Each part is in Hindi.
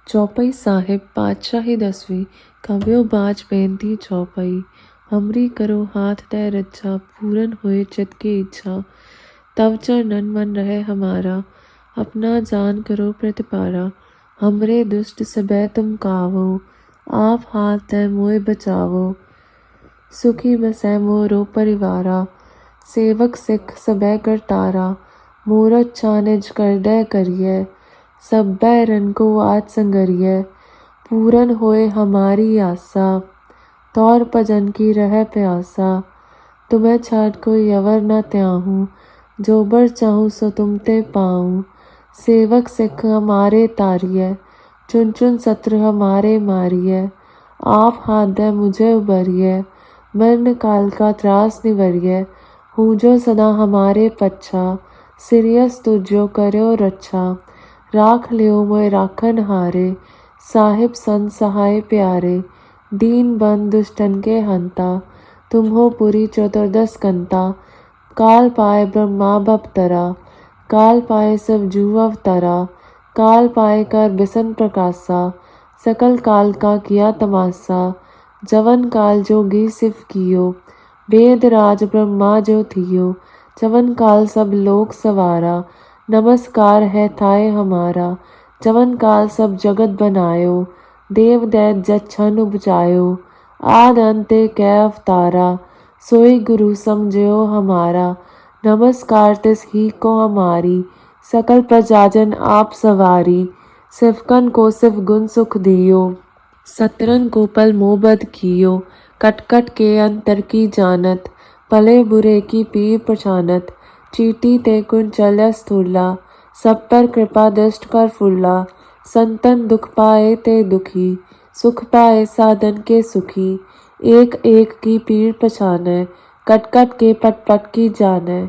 चौपाई साहिब पातशाही 10वीं कव्यो बाज बेनती चौपाई। हमरी करो हाथ दे रज्जा पूरन होए चित की इच्छा। तव चरणन मन रहे हमारा अपना जान करो प्रतिपारा। हमरे दुष्ट सबे तुम कावो आप हाथ दे मोए बचावो। सुखी बसै मोरो परिवारा सेवक सिख सबे करतारा। मूरत छानिज कर दे करिए सब बैरन को आज संगरिए। पूरन होए हमारी आशा तौर भजन की रह प्यासा। तुम्हें छाड़ कोई अवर न त्याहूँ जो बर चाहूँ सो तुम ते पाऊँ। सेवक सिख हमारे तारिए चुन चुन सत्र हमारे मारिए। आप हाथ दे मुझे उबरिए मरण काल का त्रास निवरिए। हूँ जो सदा हमारे पच्छा सिरियस तुझो करो रक्षा। राख लियो मोए राखन हारे साहिब संत सहाय प्यारे। दीन बंद दुष्टन के हंता तुम हो पुरी चतुर्दश कंता। काल पाए ब्रह्मा बपतरा काल पाए सब जू अवतरा। काल पाए कर बिसन प्रकाशा सकल काल का किया तमाशा। जवन काल जोगी सिफ कियो वेद राज ब्रह्मा जो थियो। जवन काल सब लोक सवारा नमस्कार है थाए हमारा। जवन काल सब जगत बनायो देव दैत जच्छन उपजायो। आद अंते कै अवतारा सोई गुरु समझयो हमारा। नमस्कार तिस ही को हमारी सकल प्रजाजन आप सवारी। सिफकन को सिफ गुण सुख दियो सतरन को पल मोबद कियो। कट कट के अंतर की जानत भले बुरे की पीर पछानत। चीटी ते कुंचल स्थूला सब पर कृपा दृष्ट कर फूला। संतन दुख पाए ते दुखी सुख पाए साधन के सुखी। एक एक की पीर पछाने कट कट के पट पट की जाने।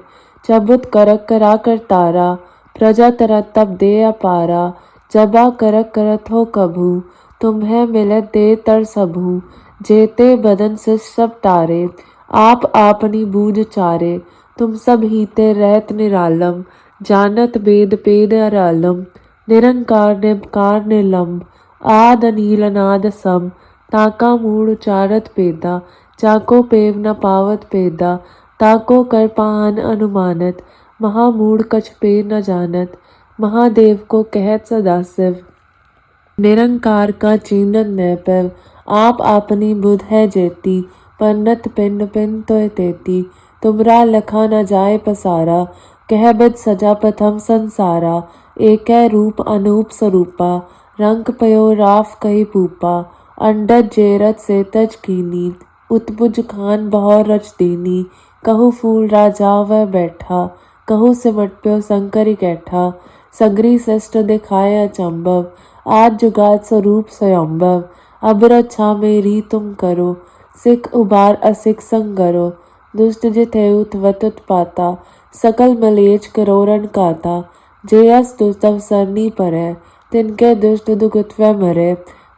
चबुत करक करा कर तारा प्रजा तरत तब दे अपारा। जबा करक करत हो कभू तुम्हें मिलत दे तर सबू। जेते बदन से सब तारे आप आपनी बूझ चारे। तुम सब हीते रहत निरालम जानत वेद पेद अरालम। निरंकार निमकार निलंब आद अनील अनाद सम। ताका मूढ़ उचारत पेदा जाको पेव न पावत पेदा। ताको कर पाहन अनुमानत महामूढ़ कछ पे न जानत। महादेव को कहत सदाशिव निरंकार का चीनन न पैव। आप आपनी बुध है जेती पन्नत पिंड पिन तोय तेती। तुमरा लखा न जाए पसारा कह बिद सजा प्रथम संसारा। एक रूप अनूप स्वरूपा रंग पयो राफ कही पूपा। अंडज जेरत से तज कीनी उत्पुज खान बहौर रच दीनी। कहु फूल राजा वह बैठा कहु सिमट प्यो संकरी कैठा। सगरी सृष्ट दिखाए अचंभव आज जुगात स्वरूप स्वयंभव। अब रक्षा मेरी तुम करो सिख उबार असिख संगरो। दुष्ट जिथेउ त्वत उत्पाता सकल मलेच करोरन काता। जेयस दुस्तव सरनी परै तिनके दुष्ट दुगुत्वै मरै।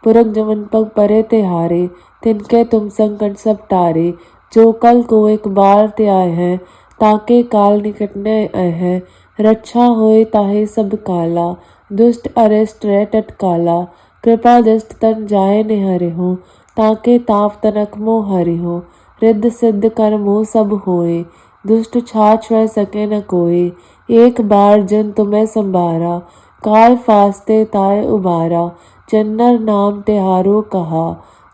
पुरख जमन पग परे तिहारे तिनके तुम संकट सब टारे। जो कल को एक बार त्याय है ताके काल निकटने है। रक्षा होए ताहे सब काला दुष्ट अरिष्ट रै टटकाला। कृपा दृष्ट तन जाए निहरे हो ताके ताप तनक मोह हरि हो। रिद्ध सिद्ध कर मोह सब होए दुष्ट छाछ वह सके न कोय। एक बार जन तुम्हें संभारा काल फास्ते ताय उबारा। जन्नर नाम तिहारो कहा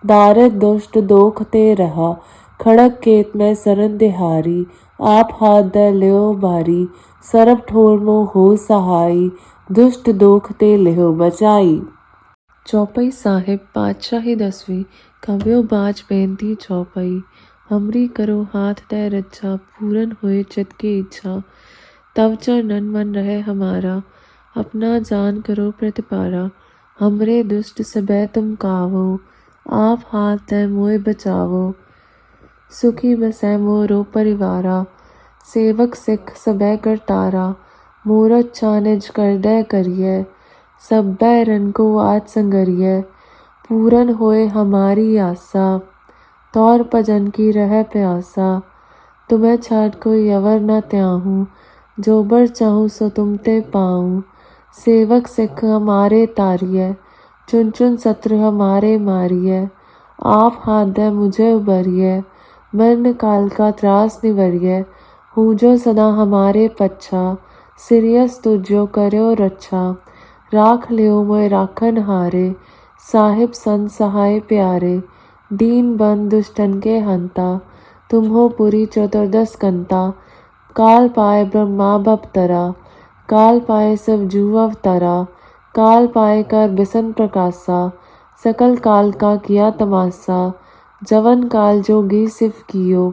दारिद दुष्ट दोख ते रहा। खड़क केत में सरन दिहारी आप हाथ दे लियो बारी। सरब ठोर मो हो सहाई दुष्ट दोख ते लियो बचाई। चौपाई साहिब पातशाही 10वीं कव्यो बाज बेनती चौपाई। हमरी करो हाथ दे रज्जा पूरन होए चित की इच्छा। तव चरणन मन रहे हमारा अपना जान करो प्रतिपारा। हमरे दुष्ट सबे तुम कावो आप हाथ दे मोए बचावो। सुखी बसै मोरो परिवारा सेवक सिख सबे करतारा। मूरत छानिज कर दे करिए सब बैरन को आज संगरिए। पूरन होए हमारी आशा तौर भजन की रह प्यासा। तुम्हें छाड़ कोई अवर न त्याहूँ जो बर चाहूँ सो तुम ते पाऊँ। सेवक सिख हमारे तारिए चुन चुन शत्रु हमारे मारिय, आप हाथ दे मुझे उबरिय, मरण काल का त्रास निवरिय, हूँ जो सदा हमारे पच्छा, सिरियस तुझो करयो रक्षा, राख लियो मोय राखन हारे, साहिब संत सहाय प्यारे, दीन बंद दुष्टन के हंता, तुम हो पुरी चतुर्दश कंता, काल पाए ब्रह्मा बपतरा, काल पाए सब जीव अवतरा, काल पाए कर बिसन प्रकाशा, सकल काल का किया तमाशा, जवन काल जोगी सिफ कियो,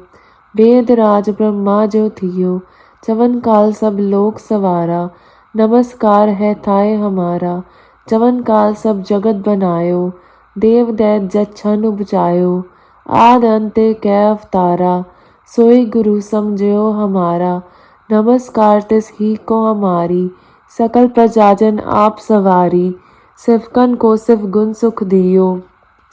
वेद राज ब्रह्मा जो थियो, जवन काल सब लोक सवारा, नमस्कार है थाय हमारा, जवन काल सब जगत बनायो, देव दैत जच्छन उपजायो, आद अंते कै अवतारा, सोई गुरु समझयो हमारा, नमस्कार तिस ही को हमारी, सकल प्रजाजन आप सवारी, सिफकन को सिफ गुण सुख दियो,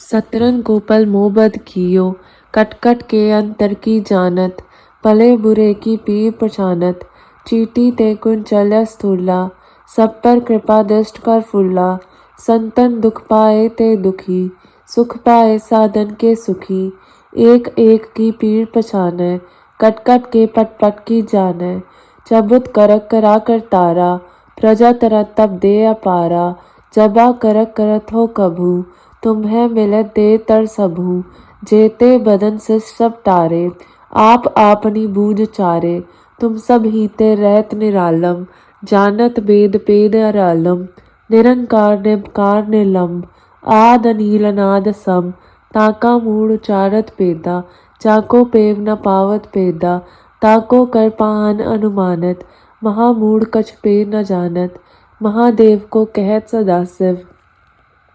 सतरन को पल मोहबद कियो, कट कट के अंतर की जानत, भले बुरे की पीर पछानत, चीटी ते कुंचल्य स्थूला, सब पर कृपा दृष्ट कर फुल्ला, संतन दुख पाए ते दुखी, सुख पाए साधन के सुखी, एक एक की पीर पछाने, कट कट के पट पट की जाने, चबुत करक करा कर तारा, प्रजा तरत तब दे अपारा, जबा करक करत हो कभू, तुम्हें मिलत दे तर सबू, जेते बदन से सब तारे, आप आपनी बूझ चारे, तुम सब हीते रहत निरालम, जानत वेद पेद अरालम, निरंकार निमकार निलम, आद अनील अनाद सम, ताका मूढ़ उचारत पेदा, जाको पेव न पावत पेदा, ताको कर पाहन अनुमानत, महामूढ़ कछ पे न जानत, महादेव को कहत सदाशिव,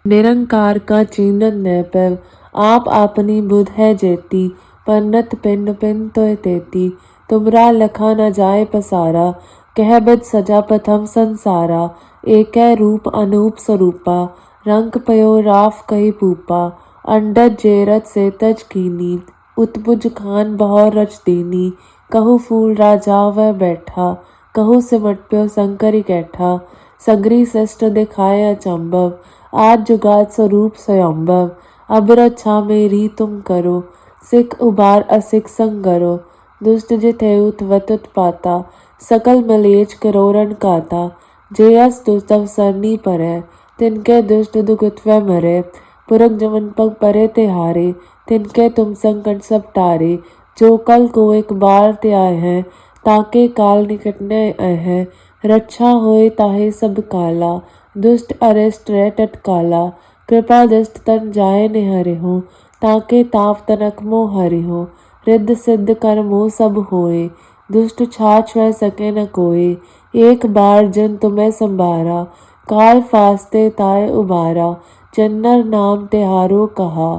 निरंकार का चीनन न पैव, आप आपनी बुध है जेती, पन्नत पिंड पिन तो तेती, तुमरा लखा न जाए पसारा, कह बिद सजा प्रथम संसारा, एक रूप अनूप स्वरूपा, रंग पयो राफ कही पूपा, अंडज जेरत से तज कीनी, उत्पुज खान बहौर रच दीनी, कहु फूल राजा वह बैठा, कहु सिमट प्यो शंकरी कैठा, सगरी श्रेष्ठ दिखाए अचंभव, आज जुगात स्वरूप स्वयंभव, अब रक्षा मेरी तुम करो, सिख उबार असिख संगरो, दुष्ट जिथेउ त्वत उत्पाता, सकल मलेच करोरन काता, जेयस दुस्तव सरनी परै, तिनके दुष्ट दुगुत्व मरे, पुरख जमन पग परे तिहारे, तिनके तुम संकट सब टारे, जो कल को एक बार त्याय है, ताके काल निकटने है, रक्षा होए ताहे सब काला, दुष्ट अरिष्ट रे टटकाला, कृपा दृष्ट तन जाए निहरे हो, ताके ताप तनक मोह हरि हो, रिद्ध सिद्ध कर मोह सब होए, दुष्ट छाछ वह सके न कोए, एक बार जन तुम्हें संभारा, काल फास्ते ताय उबारा, जन्नर नाम तिहारो कहा,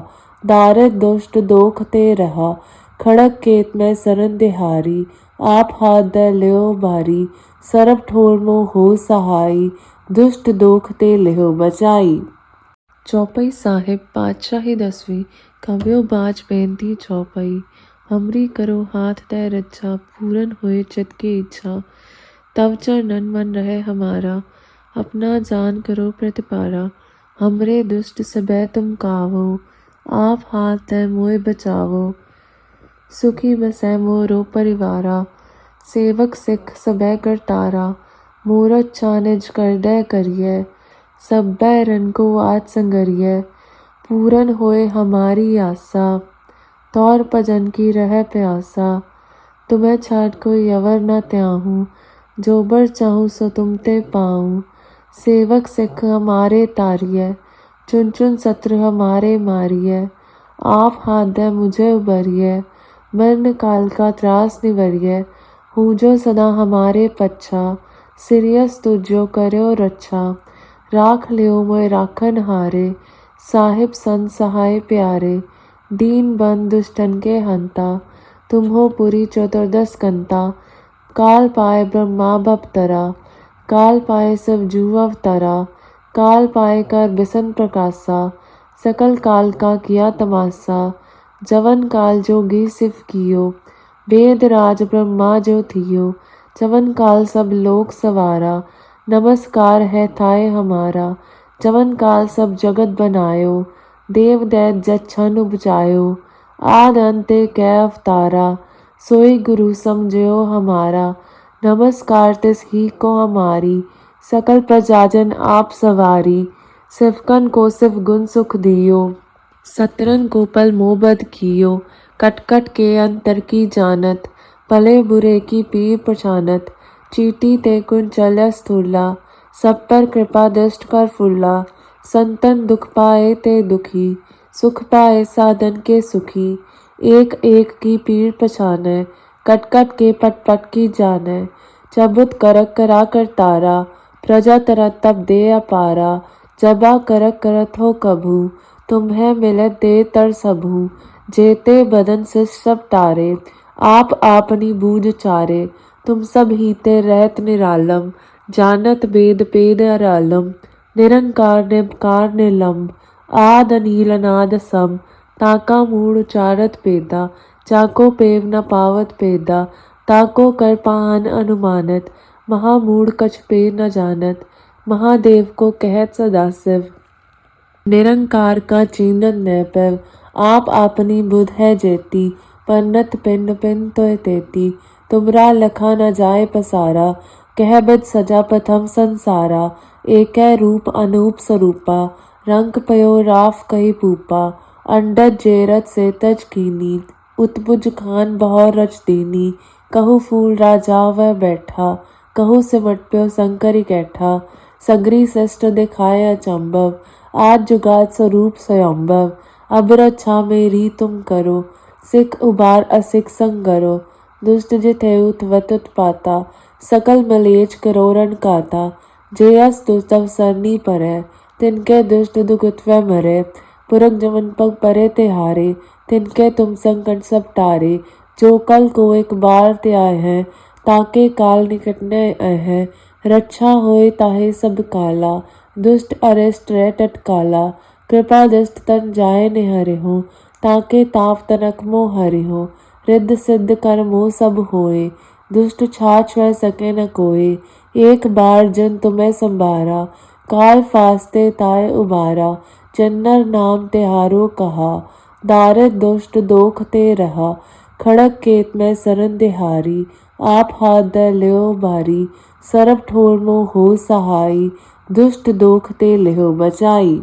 दारिद दुष्ट दोख ते रहा, खड़क केत में सरन दिहारी, आप हाथ दे लियो बारी, सरब ठोर मो हो सहाई, दुष्ट दोख ते लिहो बचाई। चौपाई साहिब पातशाही 10वीं कव्यो बाज बेनती चौपाई, हमरी करो हाथ दे रक्षा, पूरन होए चित की इच्छा, तव चरणन मन रहे हमारा, अपना जान करो प्रतिपारा, हमरे दुष्ट सबे तुम कावो, आप हाथ दे मोय बचावो, सुखी बसै मोरो परिवारा, सेवक सिख सबे करतारा, मूरत चानिज कर दे करिए, सब बैरन को आज संगरिए, पूरन होए हमारी आशा, तौर भजन की रह प्यासा, तुम्हें छाट कोई अवर न त्याहूँ, जो बर चाहूँ सो तुम ते पाऊँ, सेवक सिख हमारे तारिय, चुन चुन शत्रु हमारे मारिय, आप हाथ दे मुझे उबरिय, मरण काल का त्रास निवरिय, हूँ जो सदा हमारे पच्छा, सिरियस तुझो करयो रक्षा, राख लियो मोय राखन हारे, साहिब संत सहाय प्यारे, दीन बंद दुष्टन के हंता, तुम हो पुरी चतुर्दश कंता, काल पाए ब्रह्मा बपतरा, काल पाए सब जीव अवतरा, काल पाए कर बिसन प्रकाशा, सकल काल का किया तमाशा, जवन काल जोगी सिफ कियो, वेद राज ब्रह्मा जो थियो, जवन काल सब लोक सवारा, नमस्कार है थाय हमारा, जवन काल सब जगत बनायो, देव दैत जच्छन उपजायो। आद अंते कै अवतारा, सोई गुरु समझयो हमारा। नमस्कार तिस ही को हमारी, सकल प्रजाजन आप सवारी। सिवकन को सिव गुण सुख दियो, सतरन को पल मोहबद कियो। कट कट के अंतर की जानत, भले बुरे की पीर पछानत। चीटी ते कुंचल्य स्थूला, सब पर कृपा दृष्ट कर फुल्ला। संतन दुख पाए ते दुखी, सुख पाए साधन के सुखी। एक एक की पीर पछाने, कट कट के पट पट की जाने। चबुत करक करा कर तारा, प्रजा तरत तब दे अपारा। जबा करक करत हो कभू, तुम्हें मिलत दे तर सबू। जेते बदन से सब तारे, आप आपनी बूझ चारे। तुम सब हीते रहत निरालम, जानत वेद पेद अरालम। निरंकार निमकार निलंब, आद अनील अनाद सम। ताका मूढ़ उचारत पेदा, जाको पेव न पावत पेदा। ताको कर पाहन अनुमानत, महामूढ़ कछ पे न जानत। महादेव को कहत सदाशिव, निरंकार का चीनन न पैव। आप आपनी बुध है जेती, पन्नत पिंड पिन तोय तेती। तुमरा लखा न जाय पसारा, कह बिद सजा प्रथम संसारा। एकै रूप अनूप स्वरूपा, रंग पयो राफ कही पूपा। अंडज जेरत से तज कीनी, उत्पुज खान बहो रच दीनी। कहु फूल राजा वह बैठा, कहु सिमट प्यो शंकर कैठा। सगरी सृष्ट दिखाए अचंभव, आज जुगात स्वरूप स्वयंभव। अब रक्षा मेरी तुम करो, सिख उबार असिख संगरो। दुष्ट जितेउ त्वत उत्पाता, सकल मलेच करोरन काता। जेयस दुस्तव सरनी परै, तिनके दुष्ट दुगुत्व मरै। पुरख जमन पग परे तिहारे, तिनके तुम संकट सब टारे। जो कल को एक बार त्याय है, ताके काल निकट न है। रक्षा होए ताहे सब काला, दुष्ट अरिष्ट रै टटकाला। कृपा दृष्ट तन जाय निहरे हो, ताके ताप तनक मोह हरि हो। रिद्ध सिद्ध कर मोह सब होए, दुष्ट छाछ वह सके न कोय। एक बार जन तुम्हें संभारा, काल फास्ते ताय उबारा। जन्नर नाम तिहारो कहा, दारिद दुष्ट दोख ते रहा। खड़ग केत में सरन दिहारी, आप हाथ द ल्यो बारी। सरब ठोर मोह हो सहाई, दुष्ट दोख ते लिहो बचाई।